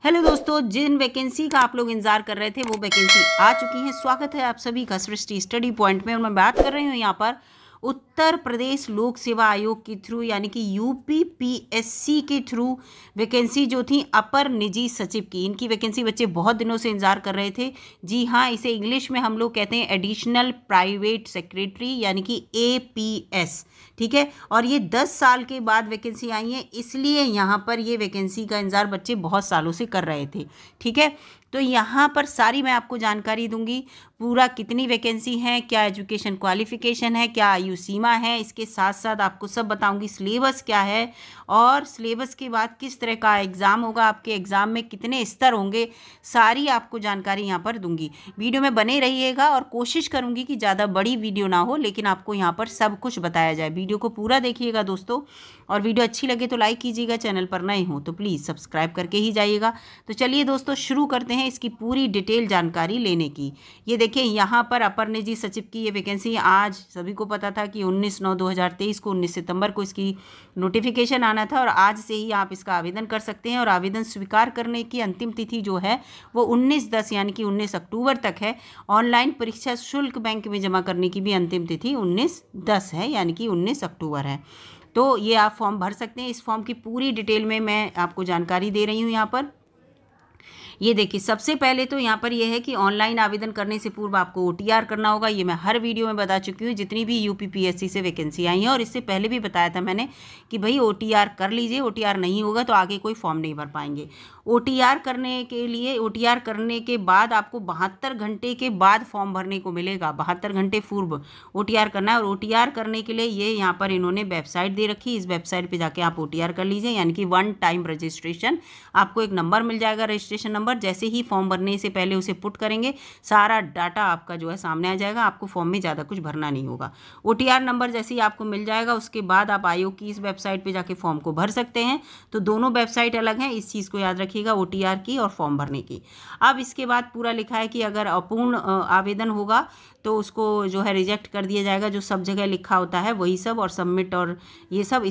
Hello दोस्तों, जिन vacancy का आप लोग इंतजार कर रहे थे वो वैकेंसी आ चुकी है। स्वागत है आप सभी का सृष्टि स्टडी पॉइंट में। और मैं बात कर रही हूँ यहाँ पर उत्तर प्रदेश लोक सेवा आयोग के थ्रू यानी कि यूपीपीएससी के थ्रू वैकेंसी जो थी अपर निजी सचिव की। इनकी वैकेंसी बच्चे बहुत दिनों से इंतजार कर रहे थे। जी हाँ, इसे इंग्लिश में हम लोग कहते हैं एडिशनल प्राइवेट सेक्रेटरी यानी कि एपीएस। ठीक है, और ये 10 साल के बाद वैकेंसी आई है, इसलिए यहाँ पर ये वैकेंसी का इंतजार बच्चे बहुत सालों से कर रहे थे। ठीक है, तो यहाँ पर सारी मैं आपको जानकारी दूंगी। पूरा कितनी वैकेंसी है, क्या एजुकेशन क्वालिफिकेशन है, क्या आयु सीमा है, इसके साथ साथ आपको सब बताऊंगी। सिलेबस क्या है और सिलेबस के बाद किस तरह का एग्ज़ाम होगा, आपके एग्ज़ाम में कितने स्तर होंगे, सारी आपको जानकारी यहाँ पर दूंगी। वीडियो में बने रहिएगा और कोशिश करूँगी कि ज़्यादा बड़ी वीडियो ना हो, लेकिन आपको यहाँ पर सब कुछ बताया जाए। वीडियो को पूरा देखिएगा दोस्तों, और वीडियो अच्छी लगे तो लाइक कीजिएगा। चैनल पर नए हो तो प्लीज़ सब्सक्राइब करके ही जाइएगा। तो चलिए दोस्तों, शुरू करते हैं इसकी पूरी डिटेल जानकारी लेने की। ये देखिए, यहाँ पर अपर निजी सचिव की ये वैकेंसी आज सभी को पता था कि 19/9/2023 को 19 सितंबर को इसकी नोटिफिकेशन आना था, और आज से ही आप इसका आवेदन कर सकते हैं। और आवेदन स्वीकार करने की अंतिम तिथि जो है वो 19/10 यानी कि 19 अक्टूबर तक है। ऑनलाइन परीक्षा शुल्क बैंक में जमा करने की भी अंतिम तिथि 19/10 है यानी कि 19 अक्टूबर है। तो ये आप फॉर्म भर सकते हैं। इस फॉर्म की पूरी डिटेल में मैं आपको जानकारी दे रही हूँ यहाँ पर। ये देखिए, सबसे पहले तो यहाँ पर ये है कि ऑनलाइन आवेदन करने से पूर्व आपको ओटीआर करना होगा। ये मैं हर वीडियो में बता चुकी हूँ, जितनी भी यूपीपीएससी से वैकेंसी आई है। और इससे पहले भी बताया था मैंने कि भाई ओटीआर कर लीजिए, ओटीआर नहीं होगा तो आगे कोई फॉर्म नहीं भर पाएंगे। ओटीआर करने के लिए, ओटीआर करने के बाद आपको 72 घंटे के बाद फॉर्म भरने को मिलेगा। 72 घंटे पूर्व ओटीआर करना है। और ओटीआर करने के लिए ये यहाँ पर इन्होंने वेबसाइट दे रखी। इस वेबसाइट पे जाके आप ओटीआर कर लीजिए, यानी कि 1 टाइम रजिस्ट्रेशन। आपको एक नंबर मिल जाएगा, रजिस्ट्रेशन नंबर। जैसे ही फॉर्म भरने से पहले उसे पुट करेंगे, सारा डाटा आपका जो है सामने आ जाएगा। आपको फॉर्म में ज़्यादा कुछ भरना नहीं होगा। ओटीआर नंबर जैसे ही आपको मिल जाएगा, उसके बाद आप आयोग की इस वेबसाइट पे जाके फॉर्म को भर सकते हैं। तो दोनों वेबसाइट अलग हैं, इस चीज़ को याद रखिएगा, ओटीआर की और फॉर्म भरने की। अब इसके बाद पूरा लिखा है कि अगर अपूर्ण आवेदन होगा तो उसको जो है रिजेक्ट कर दिया जाएगा। जो सब जगह लिखा होता है वही सब, और सबमिट और ये सब।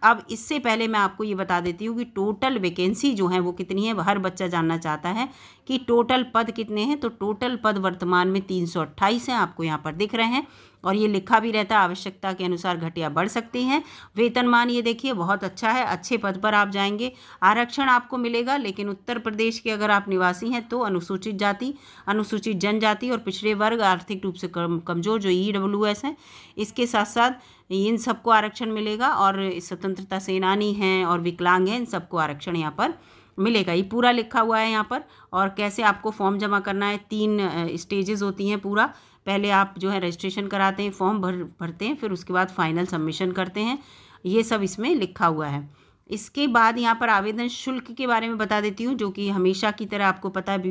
अब इससे पहले मैं आपको ये बता देती हूँ कि टोटल वैकेंसी जो है वो कितनी है। हर बच्चा जानना चाहता है कि टोटल पद कितने हैं। तो टोटल पद वर्तमान में 328 हैं, आपको यहाँ पर दिख रहे हैं। और ये लिखा भी रहता है, आवश्यकता के अनुसार घट या बढ़ सकती हैं। वेतनमान ये देखिए बहुत अच्छा है, अच्छे पद पर आप जाएंगे। आरक्षण आपको मिलेगा, लेकिन उत्तर प्रदेश के अगर आप निवासी हैं तो अनुसूचित जाति, अनुसूचित जनजाति और पिछड़े वर्ग, आर्थिक रूप से कमजोर जो ईडब्ल्यूएस हैं, इसके साथ साथ इन सबको आरक्षण मिलेगा। और स्वतंत्रता सेनानी हैं और विकलांग हैं, इन सबको आरक्षण यहाँ पर मिलेगा। ये पूरा लिखा हुआ है यहाँ पर। और कैसे आपको फॉर्म जमा करना है, 3 स्टेजेस होती हैं पूरा। पहले आप जो है रजिस्ट्रेशन कराते हैं, फॉर्म भरते हैं, फिर उसके बाद फाइनल सबमिशन करते हैं। ये सब इसमें लिखा हुआ है। इसके बाद यहाँ पर आवेदन शुल्क के बारे में बता देती हूँ, जो कि हमेशा की तरह आपको पता है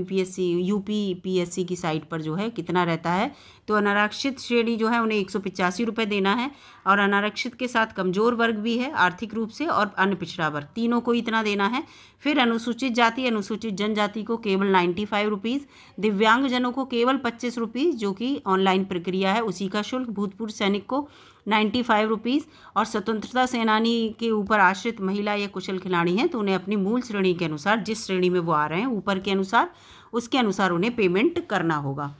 यूपीपीएससी की साइट पर जो है कितना रहता है। तो अनारक्षित श्रेणी जो है उन्हें 185 रुपये देना है। और अनारक्षित के साथ कमजोर वर्ग भी है आर्थिक रूप से, और अन्य पिछड़ा वर्ग, तीनों को इतना देना है। फिर अनुसूचित जाति, अनुसूचित जनजाति को केवल 95 रुपीज़, दिव्यांगजनों को केवल 25 रुपीज़, जो कि ऑनलाइन प्रक्रिया है उसी का शुल्क। भूतपूर्व सैनिक को 95 रुपीज़। और स्वतंत्रता सेनानी के ऊपर आश्रित महिला या कुशल खिलाड़ी हैं तो उन्हें अपनी मूल श्रेणी के अनुसार, जिस श्रेणी में वो आ रहे हैं ऊपर के अनुसार, उसके अनुसार उन्हें पेमेंट करना होगा।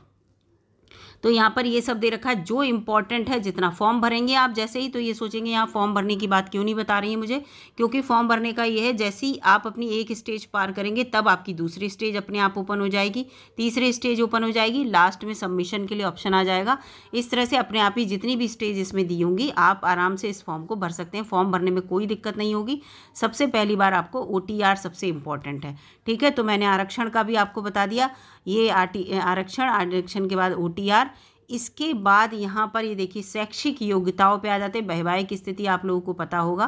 तो यहाँ पर ये सब दे रखा है जो इम्पॉर्टेंट है। जितना फॉर्म भरेंगे आप जैसे ही, तो ये सोचेंगे यहाँ फॉर्म भरने की बात क्यों नहीं बता रही है मुझे, क्योंकि फॉर्म भरने का ये है, जैसे ही आप अपनी एक स्टेज पार करेंगे तब आपकी दूसरी स्टेज अपने आप ओपन हो जाएगी, तीसरी स्टेज ओपन हो जाएगी, लास्ट में सबमिशन के लिए ऑप्शन आ जाएगा। इस तरह से अपने आप ही जितनी भी स्टेज इसमें दी होंगी, आप आराम से इस फॉर्म को भर सकते हैं। फॉर्म भरने में कोई दिक्कत नहीं होगी। सबसे पहली बार आपको ओटीआर सबसे इम्पॉर्टेंट है। ठीक है, तो मैंने आरक्षण का भी आपको बता दिया। ये आरक्षण के बाद ओटीआर। इसके बाद यहाँ पर ये देखिए, शैक्षिक योग्यताओं पे आ जाते हैं। वैवाहिक स्थिति आप लोगों को पता होगा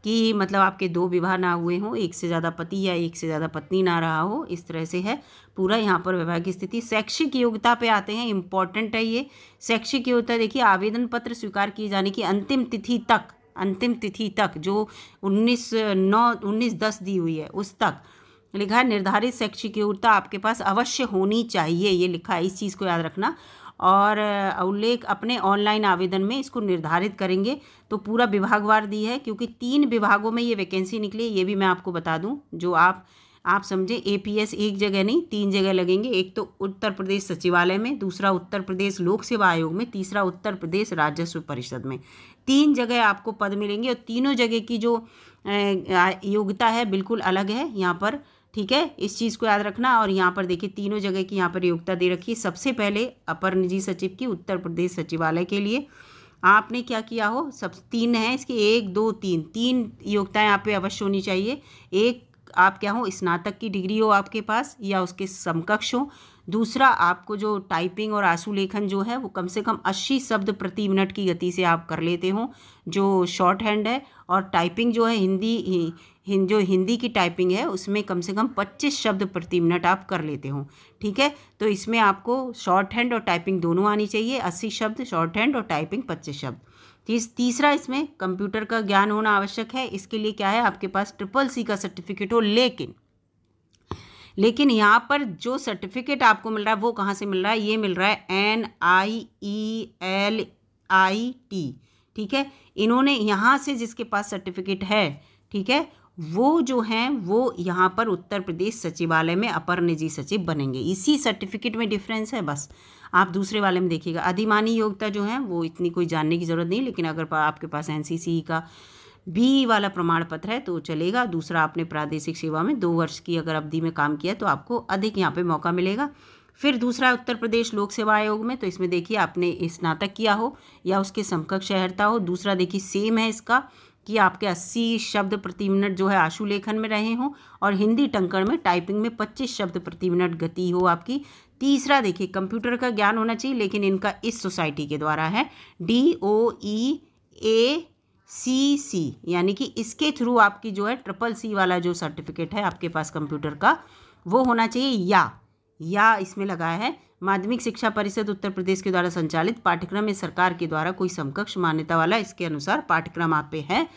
कि मतलब आपके 2 विवाह ना हुए हों, एक से ज़्यादा पति या एक से ज़्यादा पत्नी ना रहा हो, इस तरह से है पूरा यहाँ पर वैवाहिक स्थिति। शैक्षिक योग्यता पे आते हैं, इम्पॉर्टेंट है ये शैक्षिक योग्यता। देखिए, आवेदन पत्र स्वीकार किए जाने की अंतिम तिथि तक जो 19/10 दी हुई है, उस तक लिखा है निर्धारित शैक्षिक योग्यता आपके पास अवश्य होनी चाहिए, ये लिखा है। इस चीज़ को याद रखना। और उल्लेख अपने ऑनलाइन आवेदन में इसको निर्धारित करेंगे। तो पूरा विभागवार दी है, क्योंकि 3 विभागों में ये वैकेंसी निकली, ये भी मैं आपको बता दूं। जो आप आप समझें एपीएस एक जगह नहीं 3 जगह लगेंगे। एक तो उत्तर प्रदेश सचिवालय में, दूसरा उत्तर प्रदेश लोक सेवा आयोग में, तीसरा उत्तर प्रदेश राजस्व परिषद में। 3 जगह आपको पद मिलेंगे और तीनों जगह की जो योग्यता है बिल्कुल अलग है यहाँ पर, ठीक है, इस चीज़ को याद रखना। और यहाँ पर देखिए तीनों जगह की यहाँ पर योग्यता दे रखी है। सबसे पहले अपर निजी सचिव की उत्तर प्रदेश सचिवालय के लिए आपने क्या किया हो, सब 3 है इसकी, 1 2 3 योग्यताएं यहाँ पे अवश्य होनी चाहिए। एक आप क्या हो, स्नातक की डिग्री हो आपके पास या उसके समकक्ष हो। दूसरा आपको जो टाइपिंग और आंसू लेखन जो है वो कम से कम 80 शब्द प्रति मिनट की गति से आप कर लेते हो, जो शॉर्ट हैंड है। और टाइपिंग जो है जो हिंदी की टाइपिंग है उसमें कम से कम 25 शब्द प्रति मिनट आप कर लेते हो, ठीक है। तो इसमें आपको शॉर्ट हैंड और टाइपिंग दोनों आनी चाहिए, 80 शब्द शॉर्ट हैंड और टाइपिंग 25 शब्द। तीसरा इसमें कंप्यूटर का ज्ञान होना आवश्यक है। इसके लिए क्या है, आपके पास CCC का सर्टिफिकेट हो। लेकिन यहाँ पर जो सर्टिफिकेट आपको मिल रहा है वो कहाँ से मिल रहा है, ये मिल रहा है NIELIT, ठीक है। इन्होंने यहाँ से जिसके पास सर्टिफिकेट है, ठीक है, वो जो हैं वो यहाँ पर उत्तर प्रदेश सचिवालय में अपर निजी सचिव बनेंगे। इसी सर्टिफिकेट में डिफरेंस है बस, आप दूसरे वाले में देखिएगा। अधिमानी योग्यता जो है वो इतनी कोई जानने की ज़रूरत नहीं, लेकिन अगर आपके पास NCC का भी वाला प्रमाण पत्र है तो चलेगा। दूसरा, आपने प्रादेशिक सेवा में 2 वर्ष की अगर अवधि में काम किया तो आपको अधिक यहाँ पे मौका मिलेगा। फिर दूसरा, उत्तर प्रदेश लोक सेवा आयोग में, तो इसमें देखिए आपने स्नातक किया हो या उसके समकक्ष अहर्ता हो। दूसरा देखिए सेम है इसका कि आपके 80 शब्द प्रति मिनट जो है आशु लेखन में रहे हों और हिंदी टंकण में टाइपिंग में 25 शब्द प्रति मिनट गति हो आपकी। तीसरा देखिए कंप्यूटर का ज्ञान होना चाहिए, लेकिन इनका इस सोसाइटी के द्वारा है DOEACC, यानी कि इसके थ्रू आपकी जो है CCC वाला जो सर्टिफिकेट है आपके पास कंप्यूटर का वो होना चाहिए। या इसमें लगाया है माध्यमिक शिक्षा परिषद उत्तर प्रदेश के द्वारा संचालित पाठ्यक्रम में सरकार के द्वारा कोई समकक्ष मान्यता वाला इसके अनुसार पाठ्यक्रम आप पे है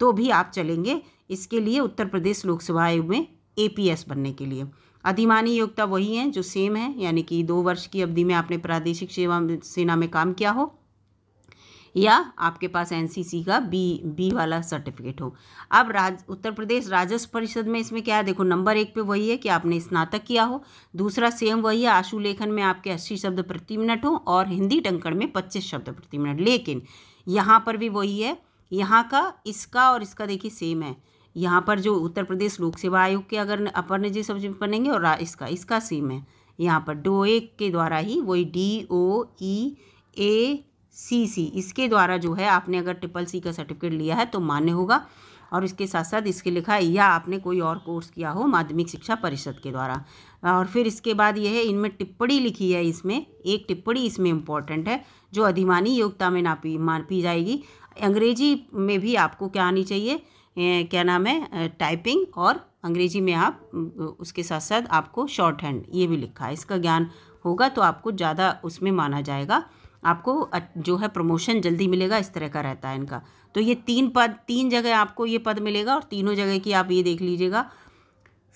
तो भी आप चलेंगे। इसके लिए उत्तर प्रदेश लोक सेवा आयोग में APS बनने के लिए अधिमानी योग्यता वही है जो सेम है, यानी कि 2 वर्ष की अवधि में आपने प्रादेशिक सेना में काम किया हो या आपके पास NCC का बी वाला सर्टिफिकेट हो। अब उत्तर प्रदेश राजस्व परिषद में इसमें क्या है, देखो नंबर 1 पे वही है कि आपने स्नातक किया हो। दूसरा सेम वही है, आशु लेखन में आपके 80 शब्द प्रति मिनट हो और हिंदी टंकण में 25 शब्द प्रति मिनट। लेकिन यहाँ पर भी वही है, यहाँ का इसका और इसका देखिए सेम है। यहाँ पर जो उत्तर प्रदेश लोक सेवा आयोग के अगर अपर निजी सचिव बनेंगे और इसका सेम है यहाँ पर DOE के द्वारा ही वही DOEACC इसके द्वारा जो है आपने अगर CCC का सर्टिफिकेट लिया है तो मान्य होगा। और इसके साथ साथ इसके लिखा है या आपने कोई और कोर्स किया हो माध्यमिक शिक्षा परिषद के द्वारा। और फिर इसके बाद ये है, इनमें टिप्पणी लिखी है, इसमें एक टिप्पणी इसमें इम्पॉर्टेंट है जो अधिमानी योग्यता में मापी जाएगी। अंग्रेजी में भी आपको क्या आनी चाहिए, क्या नाम है, टाइपिंग, और अंग्रेजी में आप उसके साथ साथ आपको शॉर्ट हैंड ये भी लिखा है, इसका ज्ञान होगा तो आपको ज़्यादा उसमें माना जाएगा, आपको जो है प्रमोशन जल्दी मिलेगा, इस तरह का रहता है इनका। तो ये 3 जगह आपको ये पद मिलेगा और तीनों जगह की आप ये देख लीजिएगा।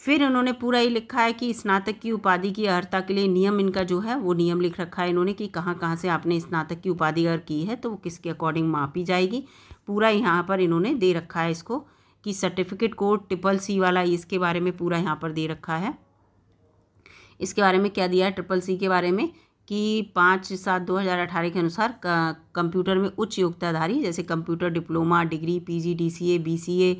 फिर उन्होंने पूरा ये लिखा है कि स्नातक की उपाधि की अर्हता के लिए नियम इनका जो है वो नियम लिख रखा है इन्होंने कि कहाँ कहाँ से आपने स्नातक की उपाधि अगर की है तो वो किसके अकॉर्डिंग मापी जाएगी। पूरा यहाँ पर इन्होंने दे रखा है इसको कि सर्टिफिकेट कोड CCC वाला इसके बारे में पूरा यहाँ पर दे रखा है। इसके बारे में क्या दिया है CCC के बारे में कि 5/7/2018 के अनुसार कंप्यूटर में उच्च योग्यताधारी जैसे computer diploma, degree, PG, DCA, BCA,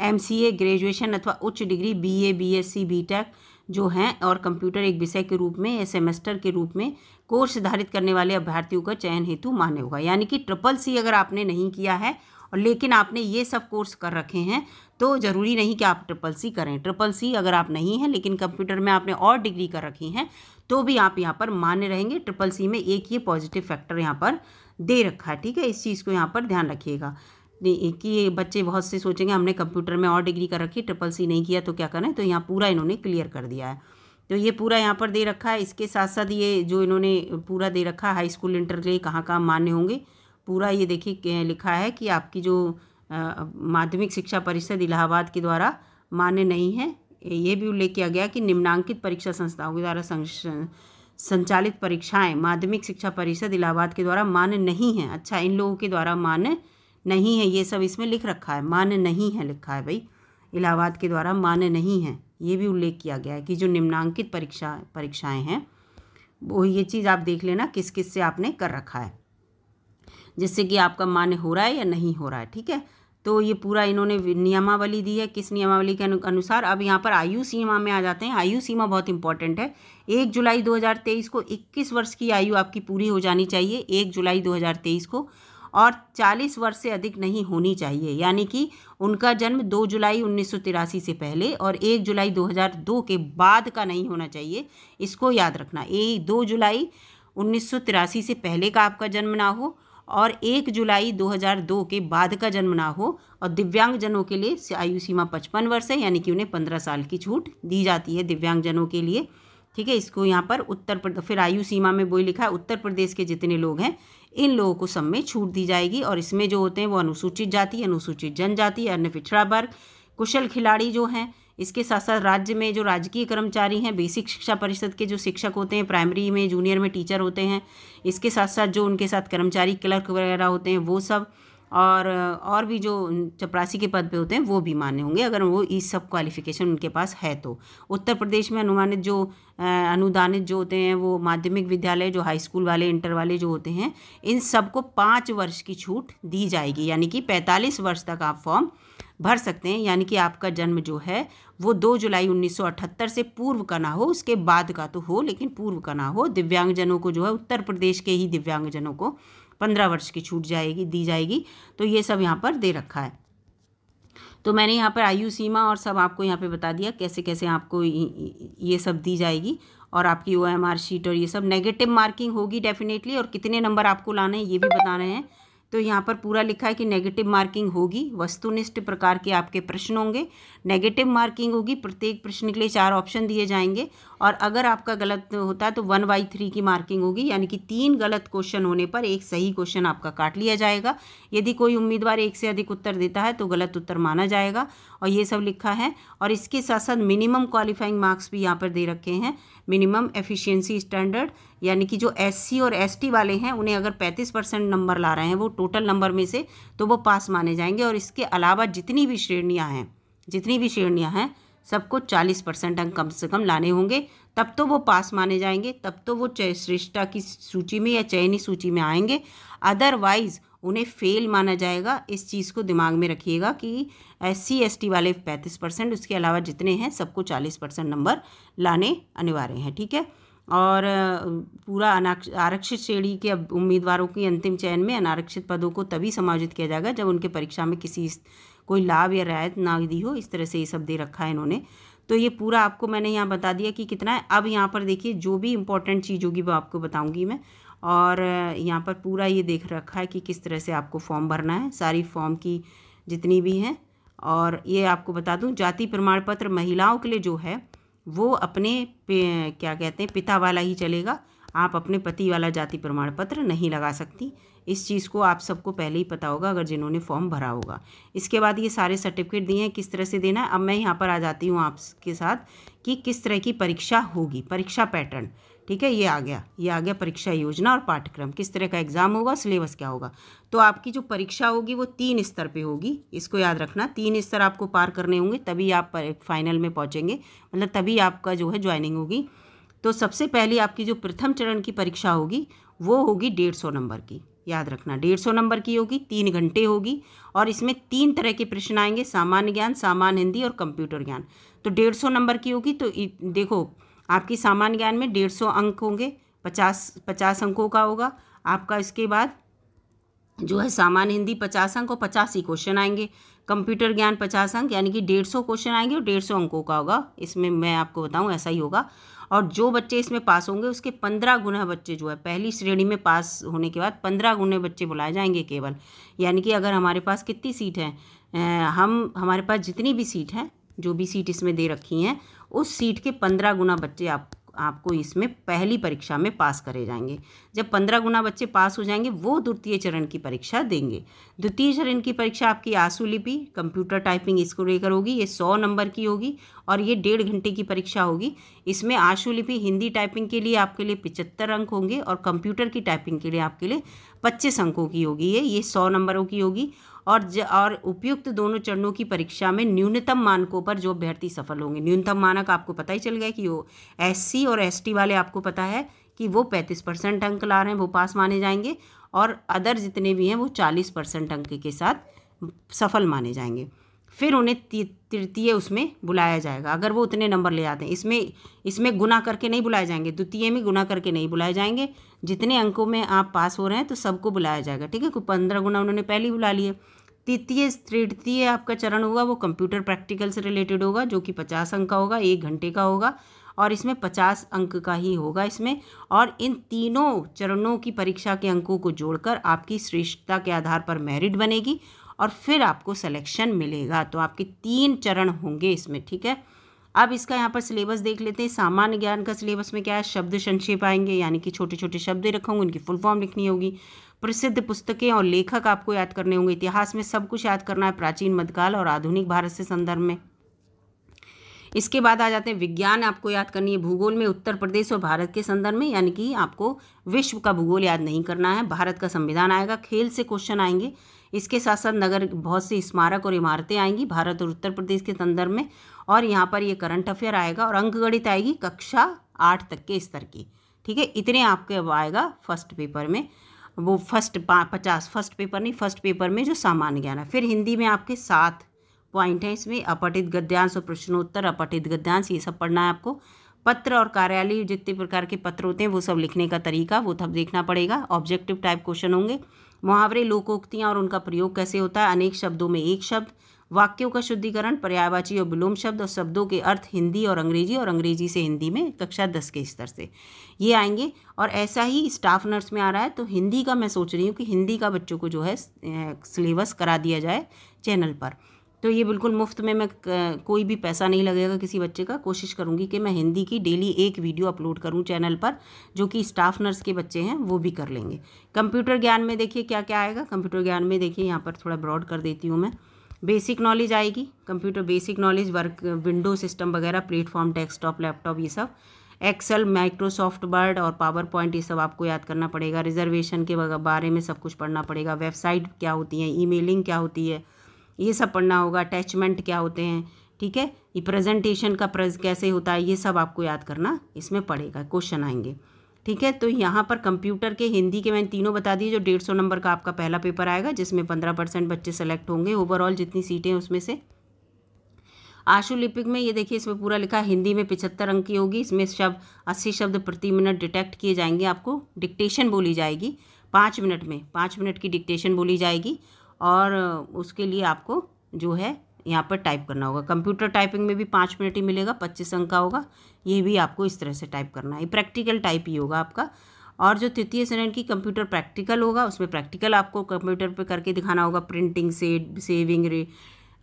MCA, graduation अथवा उच्च डिग्री BA, BSc, BTech जो हैं और कंप्यूटर एक विषय के रूप में या सेमेस्टर के रूप में कोर्स धारित करने वाले अभ्यर्थियों का चयन हेतु मान्य होगा। यानी कि CCC अगर आपने नहीं किया है और लेकिन आपने ये सब कोर्स कर रखे हैं तो ज़रूरी नहीं कि आप CCC करें। CCC अगर आप नहीं हैं लेकिन कंप्यूटर में आपने और डिग्री कर रखी हैं तो भी आप यहाँ पर मान्य रहेंगे। CCC में एक ये पॉजिटिव फैक्टर यहाँ पर दे रखा है, ठीक है। इस चीज़ को यहाँ पर ध्यान रखिएगा कि बच्चे बहुत से सोचेंगे हमने कंप्यूटर में और डिग्री कर रखी, CCC नहीं किया तो क्या करें, तो यहाँ पूरा इन्होंने क्लियर कर दिया है। तो ये पूरा यहाँ पर दे रखा है। इसके साथ साथ ये जो इन्होंने पूरा दे रखा है हाई स्कूल इंटर के लिए कहाँ कहाँ मान्य होंगे, पूरा ये देखिए लिखा है कि आपकी जो माध्यमिक शिक्षा परिषद इलाहाबाद के द्वारा मान्य नहीं है। ये भी उल्लेख किया गया कि निम्नांकित परीक्षा संस्थाओं के द्वारा संचालित परीक्षाएं माध्यमिक शिक्षा परिषद इलाहाबाद के द्वारा मान्य नहीं हैं। अच्छा, इन लोगों के द्वारा मान्य नहीं है, ये सब इसमें लिख रखा है, मान्य नहीं है लिखा है भाई, इलाहाबाद के द्वारा मान्य नहीं है, ये भी उल्लेख किया गया है कि जो निम्नांकित परीक्षाएं हैं वो ये चीज़ आप देख लेना किस किस से आपने कर रखा है, जिससे कि आपका मान्य हो रहा है या नहीं हो रहा है। ठीक है, तो ये पूरा इन्होंने नियमावली दी है, किस नियमावली के अनुसार। अब यहाँ पर आयु सीमा में आ जाते हैं। आयु सीमा बहुत इंपॉर्टेंट है। 1 जुलाई 2023 को 21 वर्ष की आयु आपकी पूरी हो जानी चाहिए, 1 जुलाई 2023 को, और 40 वर्ष से अधिक नहीं होनी चाहिए, यानी कि उनका जन्म 2 जुलाई 1983 से पहले और 1 जुलाई 2002 के बाद का नहीं होना चाहिए। इसको याद रखना, 2 जुलाई 1983 से पहले का आपका जन्म ना हो और 1 जुलाई 2002 के बाद का जन्म ना हो। और दिव्यांगजनों के लिए आयु सीमा 55 वर्ष है, यानी कि उन्हें 15 साल की छूट दी जाती है दिव्यांगजनों के लिए। ठीक है, इसको यहाँ पर फिर आयु सीमा में वही लिखा है, उत्तर प्रदेश के जितने लोग हैं इन लोगों को सब में छूट दी जाएगी। और इसमें जो होते हैं वो अनुसूचित जाति, अनुसूचित जनजाति, अन्य पिछड़ा वर्ग, कुशल खिलाड़ी जो हैं। इसके साथ साथ राज्य में जो राजकीय कर्मचारी हैं, बेसिक शिक्षा परिषद के जो शिक्षक होते हैं, प्राइमरी में जूनियर में टीचर होते हैं, इसके साथ साथ जो उनके साथ कर्मचारी क्लर्क वगैरह होते हैं वो सब, और भी जो चपरासी के पद पे होते हैं वो भी मान्य होंगे अगर वो इस सब क्वालिफिकेशन उनके पास है तो। उत्तर प्रदेश में अनुदानित जो होते हैं वो माध्यमिक विद्यालय, जो हाई स्कूल वाले, इंटर वाले जो होते हैं, इन सबको 5 वर्ष की छूट दी जाएगी, यानी कि 45 वर्ष तक आप फॉर्म भर सकते हैं। यानी कि आपका जन्म जो है वो 2 जुलाई 1978 से पूर्व का ना हो, उसके बाद का तो हो लेकिन पूर्व का ना हो। दिव्यांगजनों को जो है उत्तर प्रदेश के ही दिव्यांगजनों को 15 वर्ष की छूट दी जाएगी। तो ये सब यहाँ पर दे रखा है। तो मैंने यहाँ पर आयु सीमा और सब आपको यहाँ पे बता दिया कैसे कैसे आपको ये सब दी जाएगी। और आपकी OMR शीट और ये सब नेगेटिव मार्किंग होगी डेफिनेटली, और कितने नंबर आपको लाने हैं ये भी बता रहे हैं। तो यहाँ पर पूरा लिखा है कि नेगेटिव मार्किंग होगी, वस्तुनिष्ठ प्रकार के आपके प्रश्न होंगे, नेगेटिव मार्किंग होगी, प्रत्येक प्रश्न के लिए 4 ऑप्शन दिए जाएंगे, और अगर आपका गलत होता है तो 1/3 की मार्किंग होगी, यानी कि 3 गलत क्वेश्चन होने पर एक सही क्वेश्चन आपका काट लिया जाएगा। यदि कोई उम्मीदवार 1 से अधिक उत्तर देता है तो गलत उत्तर माना जाएगा, और ये सब लिखा है। और इसके साथ साथ मिनिमम क्वालिफाइंग मार्क्स भी यहाँ पर दे रखे हैं, मिनिमम एफिशिएंसी स्टैंडर्ड, यानी कि जो SC और ST वाले हैं उन्हें अगर 35% नंबर ला रहे हैं वो टोटल नंबर में से, तो वो पास माने जाएंगे। और इसके अलावा जितनी भी श्रेणियां हैं सबको 40% अंक कम से कम लाने होंगे, तब तो वो पास माने जाएंगे, तब तो वो श्रेष्ठता की सूची में या चयनी सूची में आएंगे। अदरवाइज उन्हें फेल माना जाएगा। इस चीज़ को दिमाग में रखिएगा कि SC ST वाले 35%, उसके अलावा जितने हैं सबको 40% नंबर लाने अनिवार्य हैं। ठीक है, और पूरा आरक्षित श्रेणी के उम्मीदवारों की अंतिम चयन में अनारक्षित पदों को तभी समायोजित किया जाएगा जब उनके परीक्षा में कोई लाभ या रियायत ना दी हो। इस तरह से ये सब दे रखा है इन्होंने। तो ये पूरा आपको मैंने यहाँ बता दिया कि कितना है। अब यहाँ पर देखिए जो भी इम्पोर्टेंट चीज़ होगी वो आपको बताऊँगी मैं। और यहाँ पर पूरा ये देख रखा है कि किस तरह से आपको फॉर्म भरना है, सारी फॉर्म की जितनी भी हैं। और ये आपको बता दूँ, जाति प्रमाण पत्र महिलाओं के लिए जो है वो अपने क्या कहते हैं पिता वाला ही चलेगा, आप अपने पति वाला जाति प्रमाण पत्र नहीं लगा सकती। इस चीज़ को आप सबको पहले ही पता होगा अगर जिन्होंने फॉर्म भरा होगा। इसके बाद ये सारे सर्टिफिकेट दिए हैं किस तरह से देना है। अब मैं यहाँ पर आ जाती हूँ आपके साथ कि किस तरह की परीक्षा होगी, परीक्षा पैटर्न। ठीक है, ये आ गया परीक्षा योजना और पाठ्यक्रम, किस तरह का एग्ज़ाम होगा, सिलेबस क्या होगा। तो आपकी जो परीक्षा होगी वो 3 स्तर पे होगी, इसको याद रखना। 3 स्तर आपको पार करने होंगे तभी आप फाइनल में पहुँचेंगे, मतलब तभी आपका जो है ज्वाइनिंग होगी। तो सबसे पहले आपकी जो प्रथम चरण की परीक्षा होगी वो होगी 150 नंबर की, याद रखना 150 नंबर की होगी, 3 घंटे होगी। और इसमें 3 तरह के प्रश्न आएंगे, सामान्य ज्ञान, सामान्य हिंदी और कंप्यूटर ज्ञान। तो 150 नंबर की होगी। तो देखो आपकी सामान्य ज्ञान में 150 अंक होंगे, 50 अंकों का होगा आपका। इसके बाद जो है सामान्य हिंदी 50 अंक और 85 क्वेश्चन आएंगे। कंप्यूटर ज्ञान 50 अंक, यानी कि 150 क्वेश्चन आएंगे और 150 अंकों का होगा। इसमें मैं आपको बताऊं ऐसा ही होगा। और जो बच्चे इसमें पास होंगे उसके 15 गुना बच्चे जो है पहली श्रेणी में पास होने के बाद 15 गुने बच्चे बुलाए जाएंगे केवल। यानी कि अगर हमारे पास कितनी सीट है, हमारे पास जितनी भी सीट हैं, जो भी सीट इसमें दे रखी हैं, उस सीट के 15 गुना बच्चे आपको इसमें पहली परीक्षा में पास करे जाएंगे। जब 15 गुना बच्चे पास हो जाएंगे वो द्वितीय चरण की परीक्षा देंगे। द्वितीय चरण की परीक्षा आपकी आशुलिपि, कंप्यूटर टाइपिंग इसको लेकर होगी। ये 100 नंबर की होगी और ये 1.5 घंटे की परीक्षा होगी। इसमें आशुलिपि हिंदी टाइपिंग के लिए आपके लिए 75 अंक होंगे और कंप्यूटर की टाइपिंग के लिए आपके लिए 25 अंकों की होगी। ये 100 नंबरों की होगी। और उपयुक्त दोनों चरणों की परीक्षा में न्यूनतम मानकों पर जो अभ्यर्थी सफल होंगे, न्यूनतम मानक आपको पता ही चल गया कि वो SC और ST वाले आपको पता है कि वो 35% अंक ला रहे हैं, वो पास माने जाएंगे, और अदर जितने भी हैं वो 40% अंक के साथ सफल माने जाएंगे। फिर उन्हें तृतीय उसमें बुलाया जाएगा अगर वो उतने नंबर ले आते हैं। इसमें गुना करके नहीं बुलाए जाएंगे, द्वितीय में गुना करके नहीं बुलाए जाएंगे। जितने अंकों में आप पास हो रहे हैं तो सबको बुलाया जाएगा, ठीक है। कोई 15 गुना उन्होंने पहले ही बुला लिए। तृतीय आपका चरण होगा वो कंप्यूटर प्रैक्टिकल से रिलेटेड होगा, जो कि 50 अंक का होगा, 1 घंटे का होगा, और इसमें 50 अंक का ही होगा इसमें। और इन तीनों चरणों की परीक्षा के अंकों को जोड़कर आपकी श्रेष्ठता के आधार पर मेरिट बनेगी और फिर आपको सिलेक्शन मिलेगा। तो आपके 3 चरण होंगे इसमें, ठीक है। अब इसका यहाँ पर सिलेबस देख लेते हैं। सामान्य ज्ञान का सिलेबस में क्या है, शब्द संक्षेप आएंगे, यानी कि छोटे छोटे शब्द रखे होंगे, उनकी फुल फॉर्म लिखनी होगी। प्रसिद्ध पुस्तकें और लेखक आपको याद करने होंगे। इतिहास में सब कुछ याद करना है, प्राचीन मध्यकाल और आधुनिक भारत से संदर्भ में। इसके बाद आ जाते हैं विज्ञान, आपको याद करनी है। भूगोल में उत्तर प्रदेश और भारत के संदर्भ में, यानी कि आपको विश्व का भूगोल याद नहीं करना है। भारत का संविधान आएगा। खेल से क्वेश्चन आएंगे। इसके साथ साथ नगर बहुत सी स्मारक और इमारतें आएंगी भारत और उत्तर प्रदेश के संदर्भ में। और यहाँ पर ये करंट अफेयर आएगा और अंक गणित आएगी कक्षा 8 तक के स्तर की, ठीक है। इतने आपके अब आएगा फर्स्ट पेपर में, वो फर्स्ट पेपर नहीं, फर्स्ट पेपर में जो सामान्य ज्ञान है। फिर हिंदी में आपके 7 पॉइंट हैं इसमें, अपठित गद्यांश और प्रश्नोत्तर, अपठित गद्यांश, ये सब पढ़ना है आपको। पत्र और कार्यालय जितने प्रकार के पत्र होते हैं वो सब लिखने का तरीका वो सब देखना पड़ेगा। ऑब्जेक्टिव टाइप क्वेश्चन होंगे। मुहावरे, लोकोक्तियाँ और उनका प्रयोग कैसे होता है, अनेक शब्दों में एक शब्द, वाक्यों का शुद्धिकरण, पर्यायवाची और विलोम शब्द, और शब्दों के अर्थ हिंदी और अंग्रेजी से हिंदी में कक्षा 10 के स्तर से ये आएंगे। और ऐसा ही स्टाफ नर्स में आ रहा है, तो हिंदी का मैं सोच रही हूँ कि हिंदी का बच्चों को जो है सिलेबस करा दिया जाए चैनल पर। तो ये बिल्कुल मुफ्त में, मैं कोई भी पैसा नहीं लगेगा किसी बच्चे का। कोशिश करूँगी कि मैं हिंदी की डेली एक वीडियो अपलोड करूँ चैनल पर, जो कि स्टाफ नर्स के बच्चे हैं वो भी कर लेंगे। कंप्यूटर ज्ञान में देखिए क्या क्या आएगा। कंप्यूटर ज्ञान में देखिए यहाँ पर थोड़ा ब्रॉड कर देती हूँ मैं। बेसिक नॉलेज आएगी, computer basic knowledge, work window system वगैरह, प्लेटफॉर्म, डेस्कटॉप, लैपटॉप, ये सब। एक्सेल, माइक्रोसॉफ्ट वर्ड और पावर पॉइंट, ये सब आपको याद करना पड़ेगा। रिजर्वेशन के बारे में सब कुछ पढ़ना पड़ेगा। वेबसाइट क्या होती है, ईमेलिंग क्या होती है, ये सब पढ़ना होगा। अटैचमेंट क्या होते हैं, ठीक है। ये प्रेजेंटेशन का कैसे होता है, ये सब आपको याद करना इसमें पड़ेगा, क्वेश्चन आएंगे, ठीक है। तो यहाँ पर कंप्यूटर के, हिंदी के मैंने तीनों बता दिए। जो 150 नंबर का आपका पहला पेपर आएगा, जिसमें 15% बच्चे सेलेक्ट होंगे ओवरऑल जितनी सीटें हैं उसमें से। आशुलिपिक में ये देखिए, इसमें पूरा लिखा है, हिंदी में 75 अंक की होगी। इसमें 80 शब्द प्रति मिनट डिटेक्ट किए जाएंगे। आपको डिक्टेशन बोली जाएगी 5 मिनट में, 5 मिनट की डिक्टेशन बोली जाएगी, और उसके लिए आपको जो है यहाँ पर टाइप करना होगा। कंप्यूटर टाइपिंग में भी 5 मिनट ही मिलेगा, 25 अंक का होगा। ये भी आपको इस तरह से टाइप करना है, ये प्रैक्टिकल टाइप ही होगा आपका। और जो तृतीय श्रेणी की कंप्यूटर प्रैक्टिकल होगा, उसमें प्रैक्टिकल आपको कंप्यूटर पे करके दिखाना होगा। प्रिंटिंग से सेविंग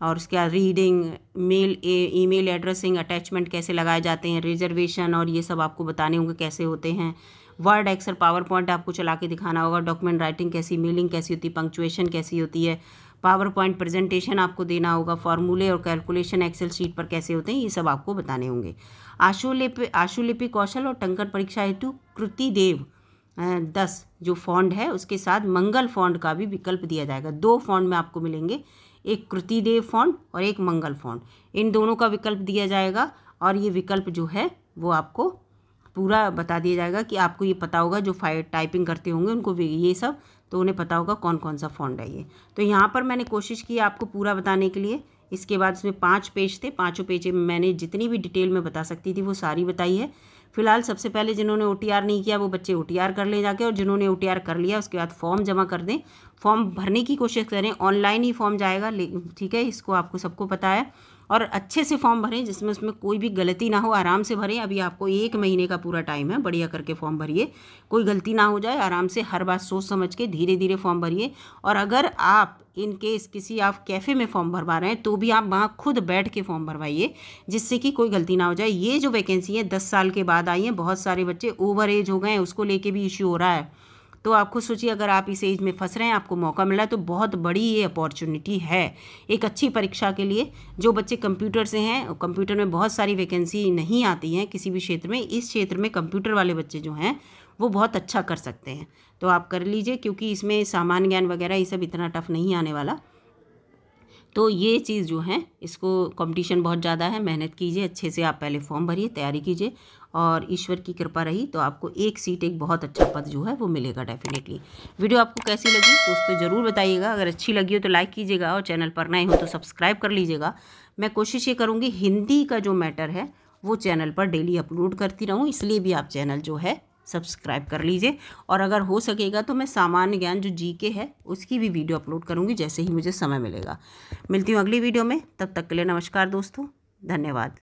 और उसके बाद रीडिंग, ईमेल एड्रेसिंग, अटैचमेंट कैसे लगाए जाते हैं, रिजर्वेशन, और ये सब आपको बताने होंगे कैसे होते हैं। वर्ड, एक्सेल, पावर पॉइंट आपको चला के दिखाना होगा। डॉक्यूमेंट राइटिंग कैसी, मेलिंग कैसी होती है, पंक्चुएशन कैसी होती है, पावर पॉइंट प्रेजेंटेशन आपको देना होगा। फार्मूले और कैलकुलेशन एक्सेल शीट पर कैसे होते हैं, ये सब आपको बताने होंगे। आशुलिपि कौशल और टंकण परीक्षा हेतु कृतिदेव 10 जो फॉन्ट है उसके साथ मंगल फॉन्ट का भी विकल्प दिया जाएगा। 2 फॉन्ट में आपको मिलेंगे, एक कृतिदेव फॉन्ट और एक मंगल फॉन्ट। इन दोनों का विकल्प दिया जाएगा, और ये विकल्प जो है वो आपको पूरा बता दिया जाएगा कि आपको ये पता होगा, जो टाइपिंग करते होंगे उनको ये सब, तो उन्हें पता होगा कौन कौन सा फॉन्ट है ये। तो यहाँ पर मैंने कोशिश की आपको पूरा बताने के लिए। इसके बाद इसमें 5 पेज थे, 5 पेज में मैंने जितनी भी डिटेल में बता सकती थी वो सारी बताई है। फिलहाल सबसे पहले जिन्होंने OTR नहीं किया वो बच्चे OTR कर लें जाके, और जिन्होंने OTR कर लिया उसके बाद फॉर्म जमा कर दें। फॉर्म भरने की कोशिश करें, ऑनलाइन ही फॉर्म जाएगा, ठीक है, इसको आपको सबको पता है। और अच्छे से फॉर्म भरें जिसमें उसमें कोई भी गलती ना हो, आराम से भरें। अभी आपको 1 महीने का पूरा टाइम है, बढ़िया करके फॉर्म भरिए, कोई गलती ना हो जाए। आराम से हर बात सोच समझ के धीरे धीरे फॉर्म भरिए। और अगर आप इन केस किसी आप कैफ़े में फॉर्म भरवा रहे हैं तो भी आप वहाँ खुद बैठ के फॉर्म भरवाइए, जिससे कि कोई गलती ना हो जाए। ये जो वैकेंसी है 10 साल के बाद आई है, बहुत सारे बच्चे ओवर एज हो गए हैं, उसको लेके भी इश्यू हो रहा है। तो आप खुद सोचिए, अगर आप इस एज में फंस रहे हैं, आपको मौका मिला है, तो बहुत बड़ी ये अपॉर्चुनिटी है एक अच्छी परीक्षा के लिए। जो बच्चे कंप्यूटर से हैं, कंप्यूटर में बहुत सारी वैकेंसी नहीं आती हैं किसी भी क्षेत्र में, इस क्षेत्र में कंप्यूटर वाले बच्चे जो हैं वो बहुत अच्छा कर सकते हैं। तो आप कर लीजिए, क्योंकि इसमें सामान्य ज्ञान वगैरह ये सब इतना टफ नहीं आने वाला। तो ये चीज़ जो है, इसको कंपटीशन बहुत ज़्यादा है, मेहनत कीजिए अच्छे से, आप पहले फॉर्म भरिए, तैयारी कीजिए और ईश्वर की कृपा रही तो आपको एक सीट, एक बहुत अच्छा पद जो है वो मिलेगा डेफिनेटली। वीडियो आपको कैसी लगी दोस्तों ज़रूर बताइएगा। अगर अच्छी लगी हो तो लाइक कीजिएगा और चैनल पर नए हो तो सब्सक्राइब कर लीजिएगा। मैं कोशिश ये करूँगी हिंदी का जो मैटर है वो चैनल पर डेली अपलोड करती रहूँ, इसलिए भी आप चैनल जो है सब्सक्राइब कर लीजिए। और अगर हो सकेगा तो मैं सामान्य ज्ञान जो जीके है उसकी भी वीडियो अपलोड करूँगी जैसे ही मुझे समय मिलेगा। मिलती हूँ अगली वीडियो में, तब तक के लिए नमस्कार दोस्तों, धन्यवाद।